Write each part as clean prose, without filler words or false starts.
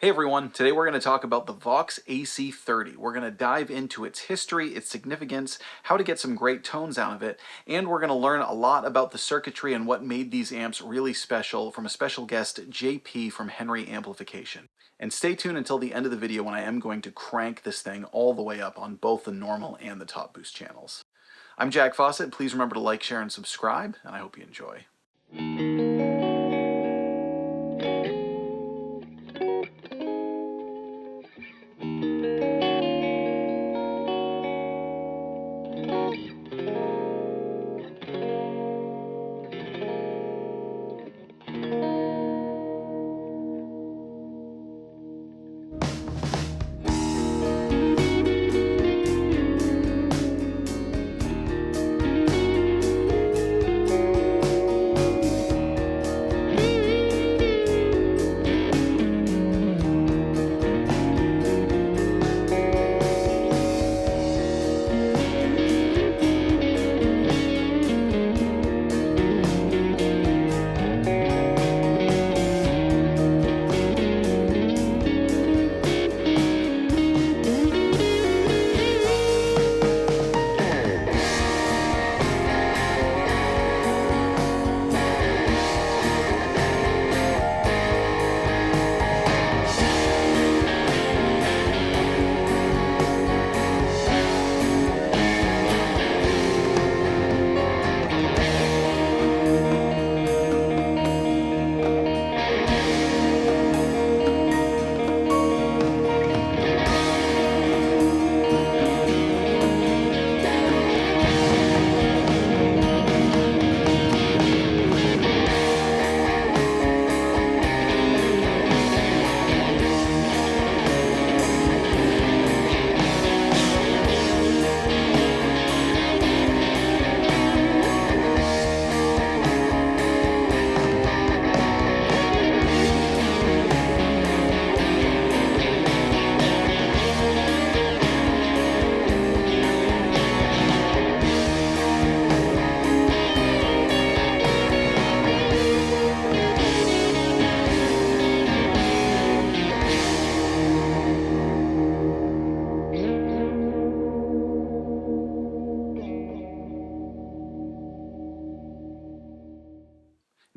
Hey everyone, today we're going to talk about the Vox AC30. We're going to dive into its history, its significance, how to get some great tones out of it, and we're going to learn a lot about the circuitry and what made these amps really special from a special guest, JP from Henry Amplification. And stay tuned until the end of the video when I am going to crank this thing all the way up on both the normal and the top boost channels. I'm Jack Fossett. Please remember to like, share, and subscribe, and I hope you enjoy.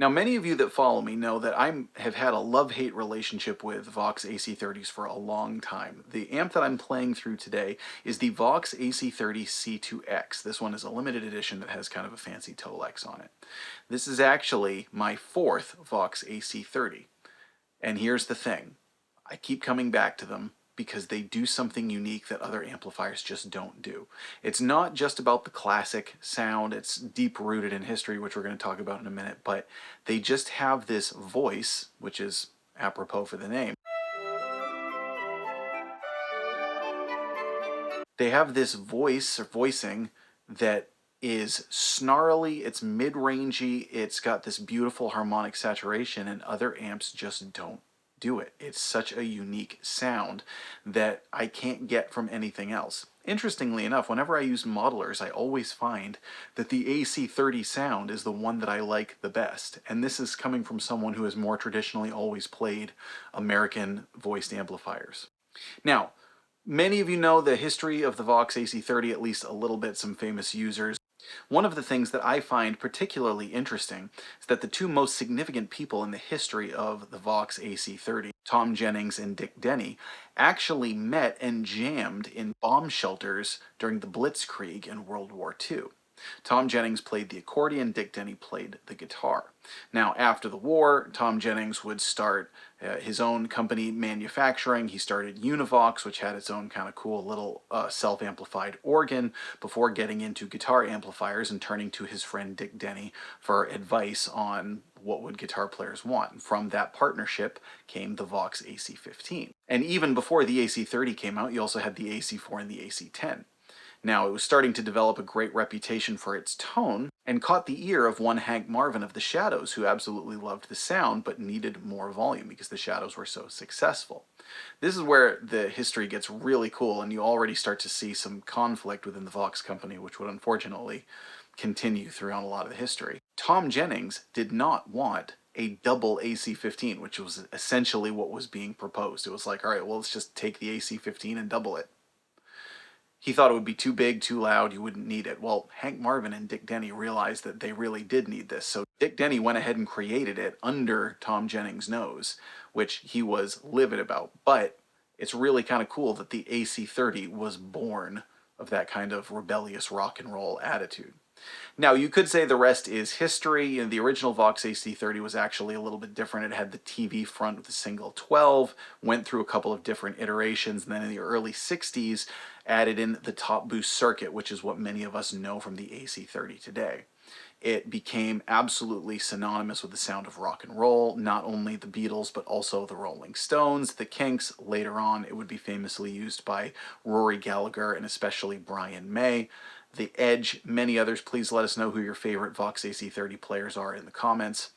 Now, many of you that follow me know that I have had a love-hate relationship with Vox AC30s for a long time. The amp that I'm playing through today is the Vox AC30 C2X. This one is a limited edition that has kind of a fancy Tolex on it. This is actually my fourth Vox AC30. And here's the thing. I keep coming back to them because they do something unique that other amplifiers just don't do. It's not just about the classic sound, it's deep-rooted in history, which we're going to talk about in a minute, but they just have this voice, which is apropos for the name. They have this voice or voicing that is snarly, it's mid-rangey, it's got this beautiful harmonic saturation, and other amps just don't do it. It's such a unique sound that I can't get from anything else. Interestingly enough, whenever I use modelers, I always find that the AC30 sound is the one that I like the best. And this is coming from someone who has more traditionally always played American voiced amplifiers. Now, many of you know the history of the Vox AC30, at least a little bit, some famous users. One of the things that I find particularly interesting is that the two most significant people in the history of the Vox AC30, Tom Jennings and Dick Denny, actually met and jammed in bomb shelters during the Blitzkrieg in World War II. Tom Jennings played the accordion, Dick Denny played the guitar. Now, after the war, Tom Jennings would start his own company manufacturing. He started Univox, which had its own kind of cool little self-amplified organ, before getting into guitar amplifiers and turning to his friend Dick Denny for advice on what would guitar players want. From that partnership came the Vox AC15. And even before the AC30 came out, you also had the AC4 and the AC10. Now, it was starting to develop a great reputation for its tone, and caught the ear of one Hank Marvin of the Shadows, who absolutely loved the sound but needed more volume because the Shadows were so successful. This is where the history gets really cool, and you already start to see some conflict within the Vox company, which would unfortunately continue throughout a lot of the history. Tom Jennings did not want a double AC15, which was essentially what was being proposed. It was like, all right, well, let's just take the AC15 and double it. He thought it would be too big, too loud, you wouldn't need it. Well, Hank Marvin and Dick Denny realized that they really did need this. So Dick Denny went ahead and created it under Tom Jennings' nose, which he was livid about. But it's really kind of cool that the AC30 was born of that kind of rebellious rock and roll attitude. Now, you could say the rest is history. And the original Vox AC30 was actually a little bit different. It had the TV front with a single 12, went through a couple of different iterations, and then in the early 60s added in the top boost circuit, which is what many of us know from the AC30 today. It became absolutely synonymous with the sound of rock and roll, not only the Beatles, but also the Rolling Stones, the Kinks. Later on, it would be famously used by Rory Gallagher and especially Brian May. The Edge, many others. Please let us know who your favorite Vox AC30 players are in the comments.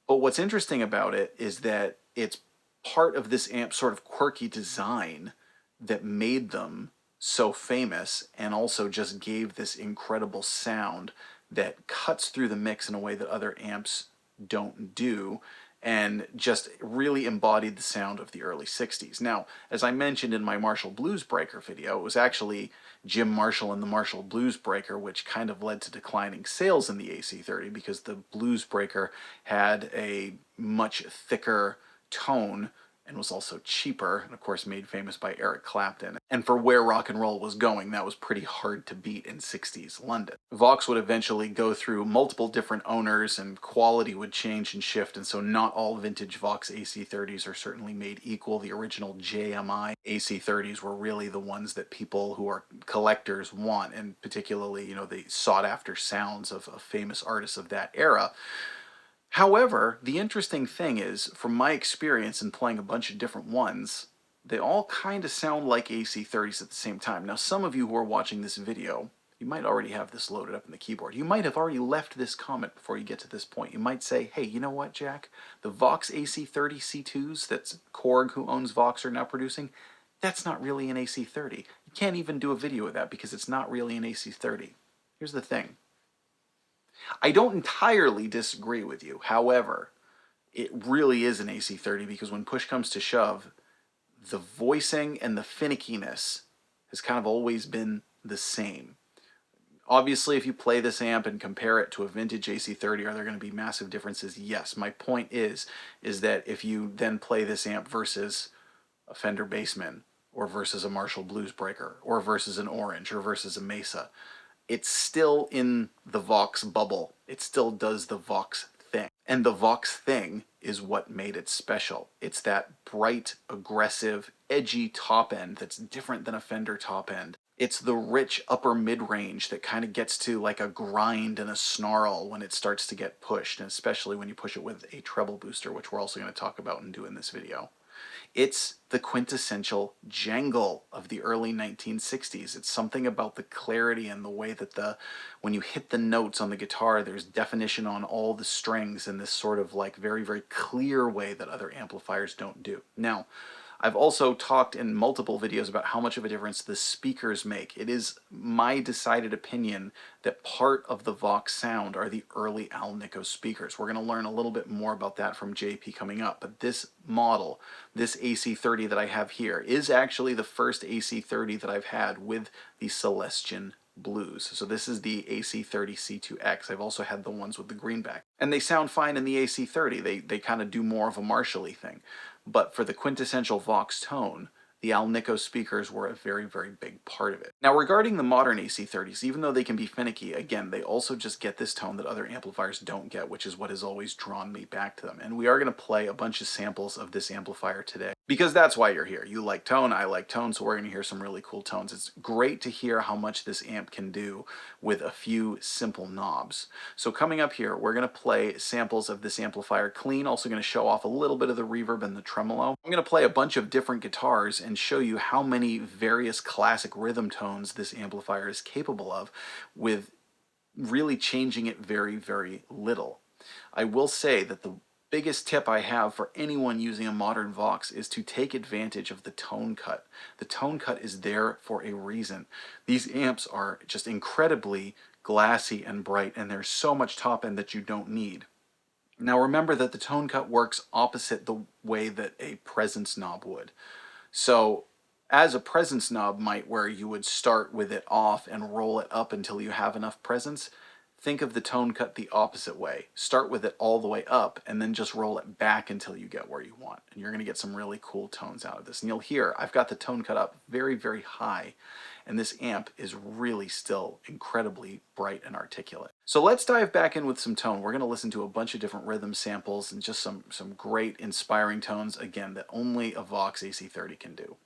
But what's interesting about it is that it's part of this amp's sort of quirky design that made them so famous and also just gave this incredible sound that cuts through the mix in a way that other amps don't do, and just really embodied the sound of the early 60s. Now, as I mentioned in my Marshall Blues Breaker video, it was actually Jim Marshall and the Marshall Blues Breaker which kind of led to declining sales in the AC30, because the Blues Breaker had a much thicker tone and was also cheaper, and of course made famous by Eric Clapton. And for where rock and roll was going, that was pretty hard to beat in 60s London. Vox would eventually go through multiple different owners, and quality would change and shift, and so not all vintage Vox AC30s are certainly made equal. The original JMI AC30s were really the ones that people who are collectors want, and particularly, you know, the sought-after sounds of famous artists of that era. However, the interesting thing is, from my experience in playing a bunch of different ones, they all kind of sound like AC30s at the same time. Now, some of you who are watching this video, you might already have this loaded up in the keyboard. You might have already left this comment before you get to this point. You might say, hey, you know what, Jack? The Vox AC30 C2s that's Korg, who owns Vox, are now producing, that's not really an AC30. You can't even do a video of that because it's not really an AC30. Here's the thing. I don't entirely disagree with you. However, it really is an AC30 because when push comes to shove, the voicing and the finickiness has kind of always been the same. Obviously, if you play this amp and compare it to a vintage AC30, are there going to be massive differences? Yes. My point is that if you then play this amp versus a Fender Bassman, or versus a Marshall Blues Breaker, or versus an Orange, or versus a Mesa, it's still in the Vox bubble. It still does the Vox thing. And the Vox thing is what made it special. It's that bright, aggressive, edgy top end that's different than a Fender top end. It's the rich upper mid-range that kind of gets to like a grind and a snarl when it starts to get pushed, and especially when you push it with a treble booster, which we're also going to talk about and do in this video. It's the quintessential jangle of the early 1960s. It's something about the clarity and the way that when you hit the notes on the guitar, there's definition on all the strings in this sort of like very, very clear way that other amplifiers don't do. Now, I've also talked in multiple videos about how much of a difference the speakers make. It is my decided opinion that part of the Vox sound are the early Alnico speakers. We're going to learn a little bit more about that from JP coming up, but this model, this AC30 that I have here, is actually the first AC30 that I've had with the Celestian Blues. So this is the AC30 C2X. I've also had the ones with the greenback. And they sound fine in the AC30. They kind of do more of a Marshall-y thing. But for the quintessential Vox tone, the Alnico speakers were a very, very big part of it. Now, regarding the modern AC30s, even though they can be finicky, again, they also just get this tone that other amplifiers don't get, which is what has always drawn me back to them. And we are going to play a bunch of samples of this amplifier today, because that's why you're here. You like tone, I like tone, so we're going to hear some really cool tones. It's great to hear how much this amp can do with a few simple knobs. So coming up here, we're going to play samples of this amplifier clean, also going to show off a little bit of the reverb and the tremolo. I'm going to play a bunch of different guitars and show you how many various classic rhythm tones this amplifier is capable of, with really changing it very, very little. I will say that the biggest tip I have for anyone using a modern Vox is to take advantage of the tone cut. The tone cut is there for a reason. These amps are just incredibly glassy and bright, and there's so much top end that you don't need. Now remember that the tone cut works opposite the way that a presence knob would. So as a presence knob might, where you would start with it off and roll it up until you have enough presence, think of the tone cut the opposite way. Start with it all the way up and then just roll it back until you get where you want. And you're going to get some really cool tones out of this. And you'll hear I've got the tone cut up very, very high. And this amp is really still incredibly bright and articulate. So let's dive back in with some tone. We're going to listen to a bunch of different rhythm samples and just some great inspiring tones, again, that only a Vox AC30 can do.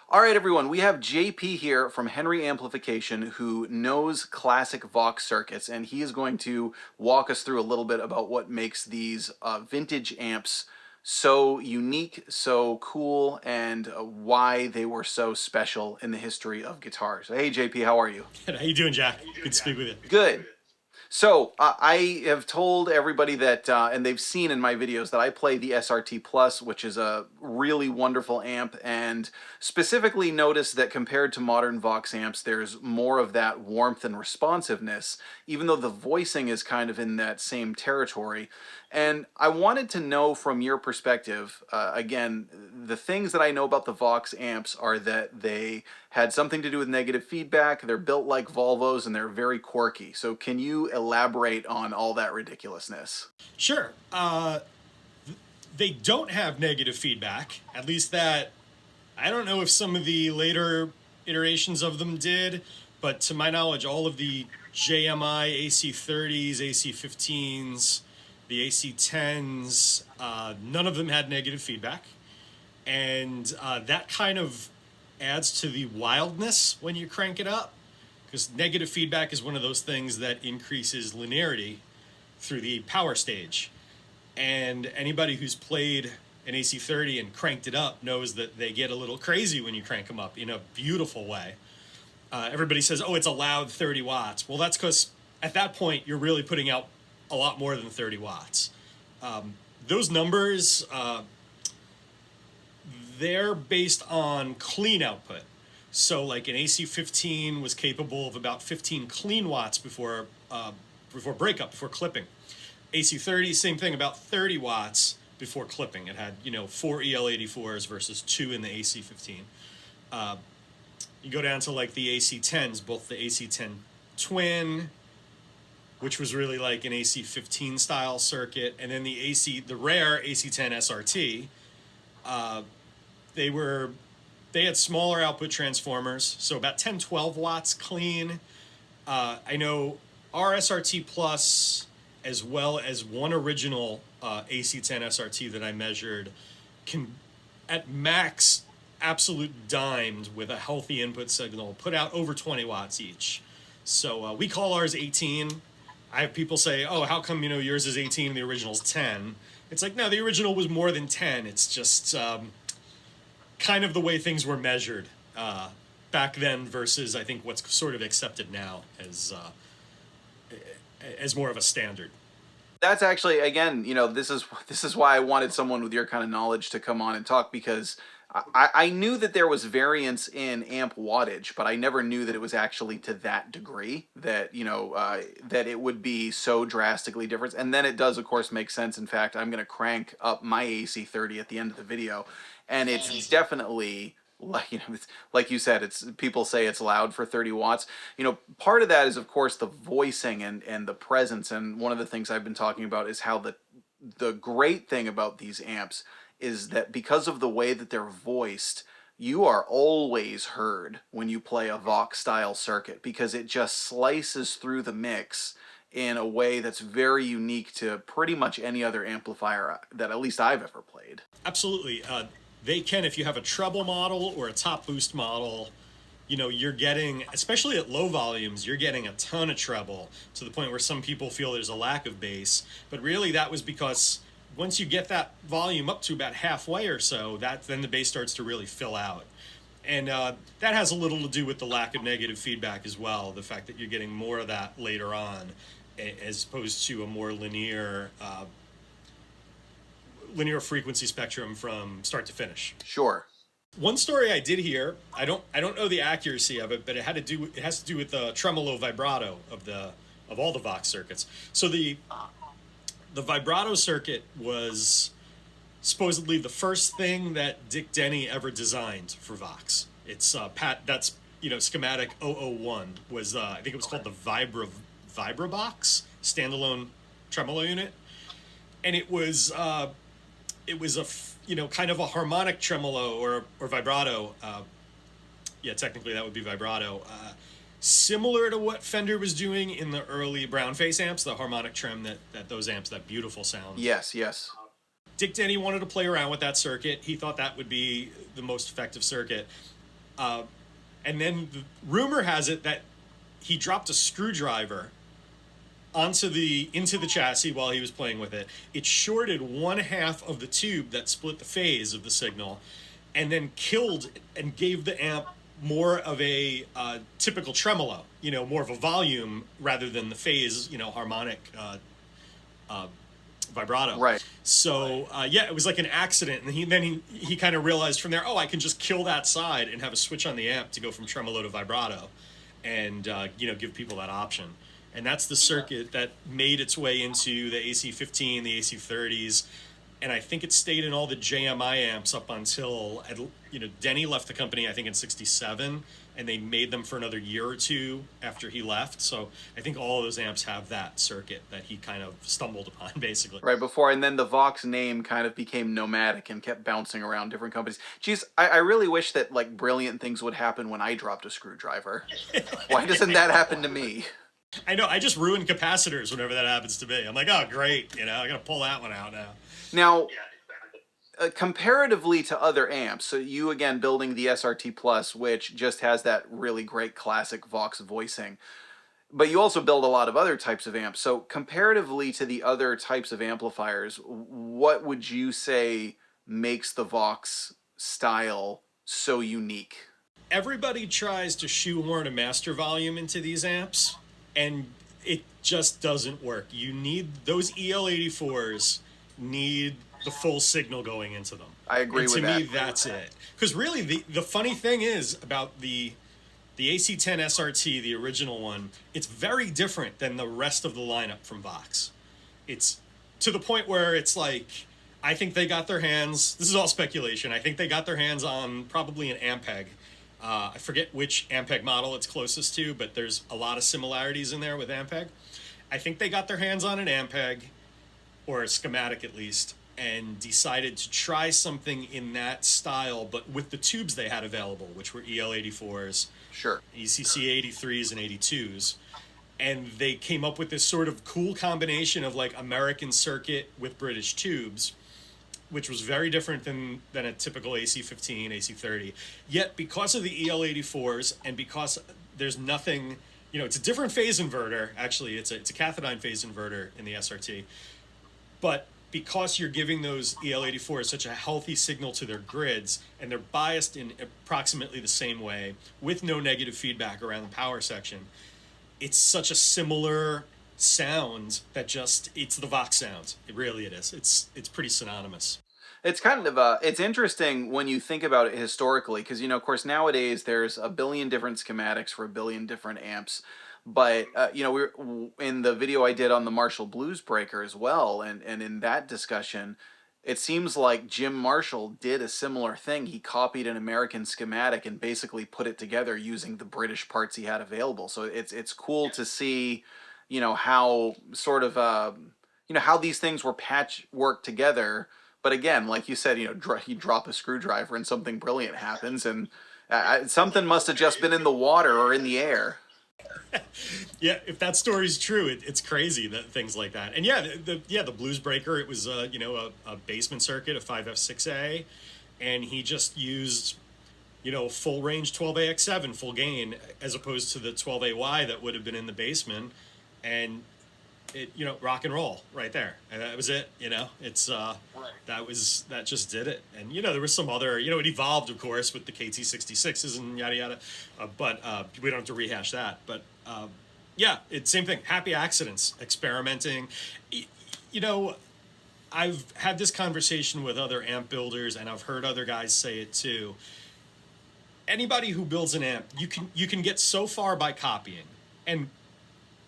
All right, everyone, we have JP here from Henry Amplification who knows classic Vox circuits, and he is going to walk us through a little bit about what makes these vintage amps so unique, so cool, and why they were so special in the history of guitars. Hey, JP, how are you? How you doing, Jack? Good to speak with you. Good. So I have told everybody that, and they've seen in my videos, that I play the SRT Plus, which is a really wonderful amp, and specifically notice that compared to modern Vox amps, there's more of that warmth and responsiveness, even though the voicing is kind of in that same territory. And I wanted to know from your perspective, again, the things that I know about the Vox amps are that they had something to do with negative feedback, they're built like Volvos, and they're very quirky. So can you elaborate on all that ridiculousness? Sure. They don't have negative feedback, at least that I don't know if some of the later iterations of them did, But to my knowledge, all of the JMI AC30s, AC15s, the AC10s, none of them had negative feedback. And that kind of adds to the wildness when you crank it up, because negative feedback is one of those things that increases linearity through the power stage. And anybody who's played an AC30 and cranked it up knows that they get a little crazy when you crank them up in a beautiful way. Everybody says, oh, it's a loud 30 watts. Well, that's because at that point, you're really putting out a lot more than 30 watts. Those numbers, they're based on clean output. So like an AC15 was capable of about 15 clean watts before breakup, before clipping. AC30, same thing, about 30 watts before clipping. It had, 4 EL84s versus 2 in the AC15. You go down to like the AC10s, both the AC10 Twin, which was really like an AC15 style circuit, and then the rare AC10 SRT. They had smaller output transformers, so about 10, 12 watts clean. I know our SRT Plus, as well as one original AC10 SRT that I measured, can at max absolute dimed with a healthy input signal put out over 20 watts each. So we call ours 18. I have people say, oh, how come yours is 18 and the original's 10? It's like, no, the original was more than 10. It's just kind of the way things were measured back then versus I think what's sort of accepted now as more of a standard. That's actually, again, this is why I wanted someone with your kind of knowledge to come on and talk, because I knew that there was variance in amp wattage, but I never knew that it was actually to that degree that, that it would be so drastically different. And then it does, of course, make sense. In fact, I'm going to crank up my AC30 at the end of the video, and it's definitely, like you said, people say it's loud for 30 watts. Part of that is, of course, the voicing and the presence. And one of the things I've been talking about is how the great thing about these amps is that because of the way that they're voiced, you are always heard when you play a Vox style circuit, because it just slices through the mix in a way that's very unique to pretty much any other amplifier that at least I've ever played. Absolutely. They can, if you have a treble model or a top boost model, you're getting, especially at low volumes, you're getting a ton of treble to the point where some people feel there's a lack of bass. But really that was because once you get that volume up to about halfway or so, then the bass starts to really fill out. And that has a little to do with the lack of negative feedback as well, the fact that you're getting more of that later on as opposed to a more linear frequency spectrum from start to finish. Sure. One story I did hear, I don't know the accuracy of it, but it has to do with the tremolo vibrato of all the Vox circuits. So the vibrato circuit was supposedly the first thing that Dick Denny ever designed for Vox. It's that's schematic 001 was I think it was called the Vibrabox standalone tremolo unit, and it was a kind of a harmonic tremolo or vibrato. Technically that would be vibrato. Similar to what Fender was doing in the early brown face amps, the harmonic trem that those amps, that beautiful sound. Yes. Dick Denny wanted to play around with that circuit. He thought that would be the most effective circuit. And then the rumor has it that he dropped a screwdriver into the chassis while he was playing with it. It shorted one half of the tube that split the phase of the signal, and then killed and gave the amp more of a typical tremolo, more of a volume rather than the phase, harmonic vibrato. Right. So it was like an accident, and he kind of realized from there, I can just kill that side and have a switch on the amp to go from tremolo to vibrato, and give people that option. And that's the circuit that made its way into the AC15, the AC30s, and I think it stayed in all the JMI amps up until Denny left the company, I think, in '67, and they made them for another year or two after he left. So I think all of those amps have that circuit that he kind of stumbled upon, basically. Right before, and then the Vox name kind of became nomadic and kept bouncing around different companies. Geez, I really wish that like brilliant things would happen when I dropped a screwdriver. Why doesn't that happen to me? I know, I just ruin capacitors whenever that happens to me. I'm like, oh, great, I gotta pull that one out now. Now, comparatively to other amps, so you again building the SRT Plus, which just has that really great classic Vox voicing, but you also build a lot of other types of amps. So comparatively to the other types of amplifiers, what would you say makes the Vox style so unique? Everybody tries to shoehorn a master volume into these amps, and it just doesn't work. You need those EL84s need the full signal going into them. I agree and with that. To me, that's it. Because really, the funny thing is about the AC10 SRT, the original one, it's very different than the rest of the lineup from Vox. It's to the point where it's like, I think they got their hands, this is all speculation, I think they got their hands on probably an Ampeg. I forget which Ampeg model it's closest to, but there's a lot of similarities in there with Ampeg. I think they got their hands on an Ampeg, or a schematic at least, and decided to try something in that style, but with the tubes they had available, which were EL84s, Sure. ECC 83s and 82s. And they came up with this sort of cool combination of like American circuit with British tubes, which was very different than a typical AC15, AC30. Yet because of the EL84s and because there's nothing, it's a different phase inverter, actually, it's a cathodiene phase inverter in the SRT, but because you're giving those EL84s such a healthy signal to their grids, and they're biased in approximately the same way, with no negative feedback around the power section, it's such a similar sound that it's the Vox sound. It is. It's pretty synonymous. It's kind of it's interesting when you think about it historically, because of course nowadays there's a billion different schematics for a billion different amps. But we're in the video I did on the Marshall Blues Breaker as well, and in that discussion, it seems like Jim Marshall did a similar thing. He copied an American schematic and basically put it together using the British parts he had available. So it's cool to see, how sort of how these things were patchworked together. But again, like you said, you drop a screwdriver and something brilliant happens, and something must have just been in the water or in the air. Yeah, if that story's true, it's crazy that things like that. And yeah, the Blues Breaker, it was a basement circuit, a 5F6A, and he just used full range 12AX7 full gain as opposed to the 12AY that would have been in the basement, and it rock and roll right there, and that was it. It's that just did it. And there was some other, it evolved of course with the KT66s and yada yada, but we don't have to rehash that. But yeah, it's same thing, happy accidents, experimenting. I've had this conversation with other amp builders, and I've heard other guys say it too. Anybody who builds an amp, you can get so far by copying, and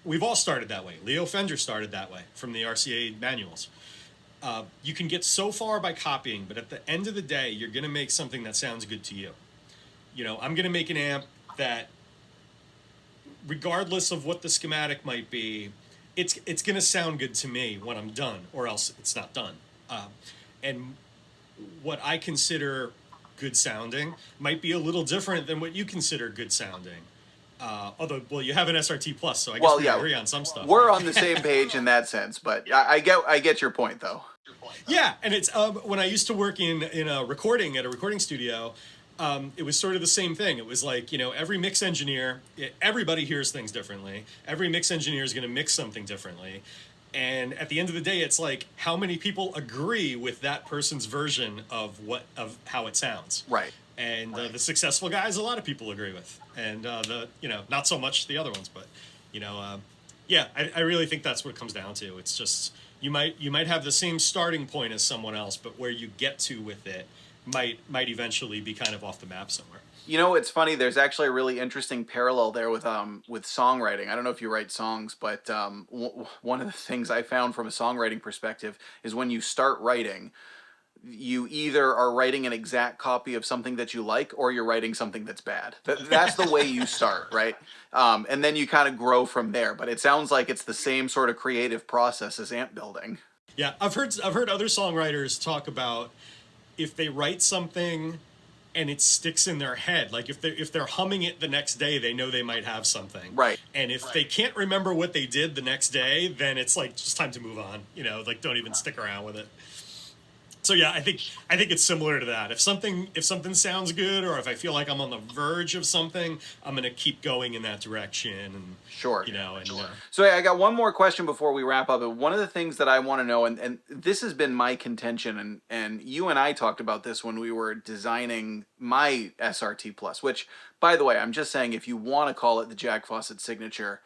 we've all started that way. Leo Fender started that way from the RCA manuals. You can get so far by copying, but at the end of the day, you're going to make something that sounds good to you. I'm going to make an amp that, regardless of what the schematic might be, it's going to sound good to me when I'm done, or else it's not done. And what I consider good sounding might be a little different than what you consider good sounding. Although, well, you have an SRT Plus, so I guess we agree on some stuff. We're on the same page in that sense, but I get your point, though. Yeah, and it's when I used to work in a recording at a recording studio, it was sort of the same thing. It was like, every mix engineer, everybody hears things differently. Every mix engineer is going to mix something differently. And at the end of the day, it's like, how many people agree with that person's version of how it sounds? Right. And the successful guys, a lot of people agree with, and not so much the other ones. But yeah, I really think that's what it comes down to. It's just you might have the same starting point as someone else, but where you get to with it might eventually be kind of off the map somewhere. It's funny. There's actually a really interesting parallel there with songwriting. I don't know if you write songs, but one of the things I found from a songwriting perspective is when you start writing, you either are writing an exact copy of something that you like, or you're writing something that's bad. That's the way you start, right? And then you kind of grow from there. But it sounds like it's the same sort of creative process as amp building. Yeah, I've heard other songwriters talk about if they write something and it sticks in their head, like if they're humming it the next day, they know they might have something. Right. And if they can't remember what they did the next day, then it's like just time to move on. Like don't even stick around with it. So yeah, I think it's similar to that. If something sounds good, or if I feel like I'm on the verge of something, I'm gonna keep going in that direction. And sure. Sure. So I got one more question before we wrap up. One of the things that I want to know, and this has been my contention, and you and I talked about this when we were designing my SRT Plus. Which, by the way, I'm just saying, if you want to call it the Jack Fossett signature,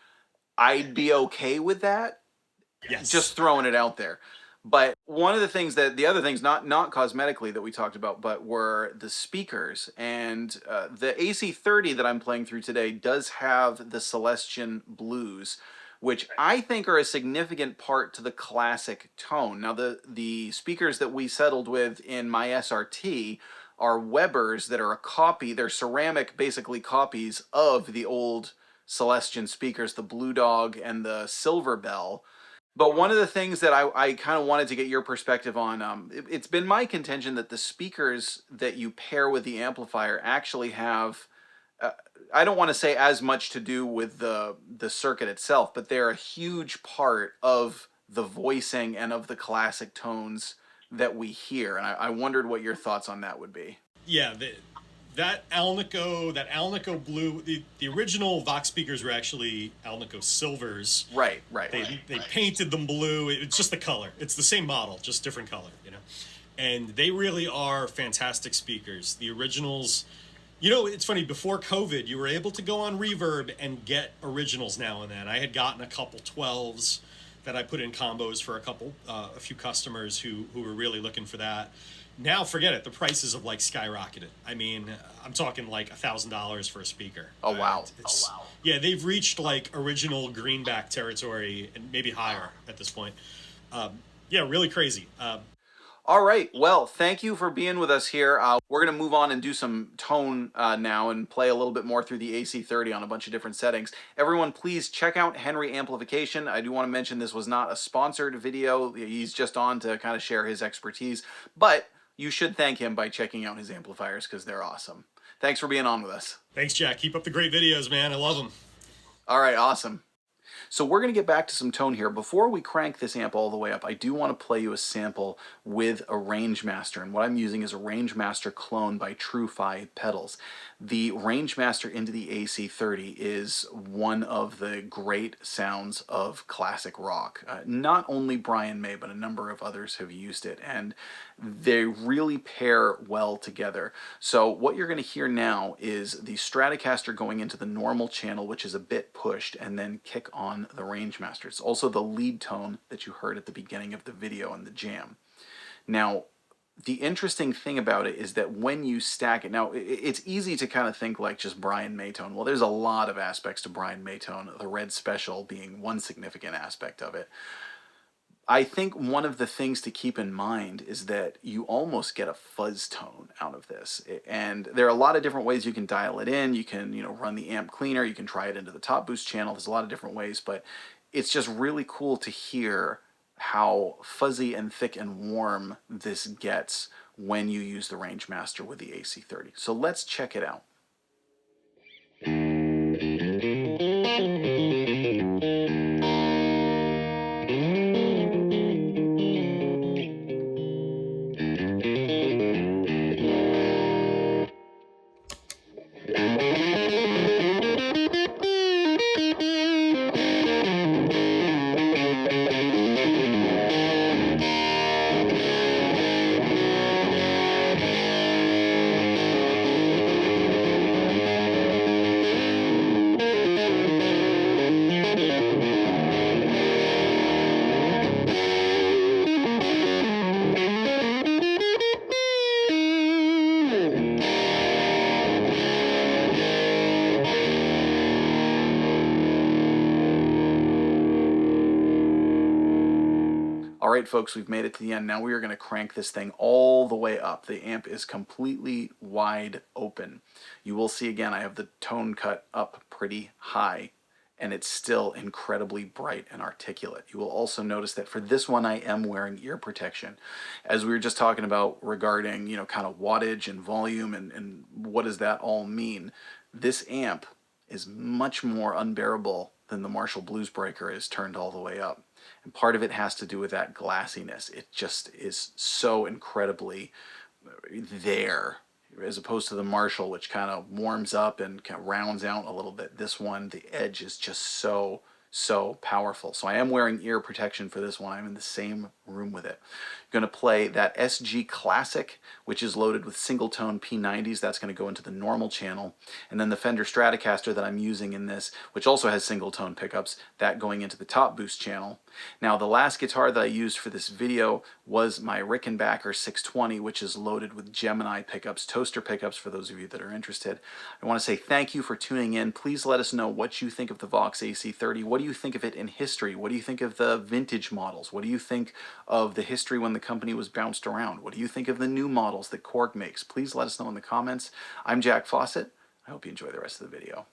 I'd be okay with that. Yes. Just throwing it out there. But one of the things the other things, not cosmetically, that we talked about, but were the speakers. And the AC30 that I'm playing through today does have the Celestian Blues, which I think are a significant part to the classic tone. Now, the speakers that we settled with in my SRT are Weber's that are a copy. They're ceramic, basically, copies of the old Celestian speakers, the Blue Dog and the Silver Bell. But one of the things that I kind of wanted to get your perspective on, it's been my contention that the speakers that you pair with the amplifier actually have, I don't want to say as much to do with the circuit itself, but they're a huge part of the voicing and of the classic tones that we hear. And I wondered what your thoughts on that would be. Yeah, that Alnico blue, the original Vox speakers were actually Alnico silvers. Right. They painted them blue. It's just the color. It's the same model, just different color, And they really are fantastic speakers. The originals, it's funny, before COVID, you were able to go on Reverb and get originals now and then. I had gotten a couple 12s that I put in combos for a few customers who were really looking for that. Now, forget it. The prices have skyrocketed. I mean, I'm talking $1,000 for a speaker. Oh, wow. Yeah, they've reached original greenback territory and maybe higher at this point. Yeah, really crazy. All right. Well, thank you for being with us here. We're going to move on and do some tone now and play a little bit more through the AC30 on a bunch of different settings. Everyone, please check out Henry Amplification. I do want to mention this was not a sponsored video. He's just on to kind of share his expertise. But you should thank him by checking out his amplifiers because they're awesome. Thanks for being on with us. Thanks, Jack. Keep up the great videos, man. I love them. All right, awesome. So we're going to get back to some tone here. Before we crank this amp all the way up, I do want to play you a sample with a Rangemaster. And what I'm using is a Rangemaster clone by True-Fi Pedals. The Rangemaster into the AC30 is one of the great sounds of classic rock. Not only Brian May, but a number of others have used it. And they really pair well together. So what you're going to hear now is the Stratocaster going into the normal channel, which is a bit pushed, and then kick on the Rangemaster. It's also the lead tone that you heard at the beginning of the video in the jam. Now, the interesting thing about it is that when you stack it, now it's easy to kind of think like just Brian May tone. Well, there's a lot of aspects to Brian May tone, the Red Special being one significant aspect of it. I think one of the things to keep in mind is that you almost get a fuzz tone out of this. And there are a lot of different ways you can dial it in. You can, run the amp cleaner. You can try it into the top boost channel. There's a lot of different ways, but it's just really cool to hear how fuzzy and thick and warm this gets when you use the Rangemaster with the AC30. So let's check it out. right, folks, we've made it to the end. Now we are going to crank this thing all the way up. The amp is completely wide open. You will see again, I have the tone cut up pretty high, and it's still incredibly bright and articulate. You will also notice that for this one, I am wearing ear protection. As we were just talking about regarding, you know, kind of wattage and volume and what does that all mean, this amp is much more unbearable than the Marshall Blues Breaker is turned all the way up. And part of it has to do with that glassiness. It just is so incredibly there, as opposed to the Marshall, which kind of warms up and kind of rounds out a little bit. This one, the edge is just so powerful. So I am wearing ear protection for this one. I'm in the same room with it. I'm going to play that SG Classic, which is loaded with single tone P90s. That's going to go into the normal channel. And then the Fender Stratocaster that I'm using in this, which also has single tone pickups, that going into the top boost channel. Now the last guitar that I used for this video was my Rickenbacker 620, which is loaded with Gemini pickups, toaster pickups for those of you that are interested. I want to say thank you for tuning in. Please let us know what you think of the Vox AC30. What do you think of it in history? What do you think of the vintage models? What do you think of the history when the company was bounced around? What do you think of the new models that Korg makes? Please let us know in the comments. I'm Jack Fossett. I hope you enjoy the rest of the video.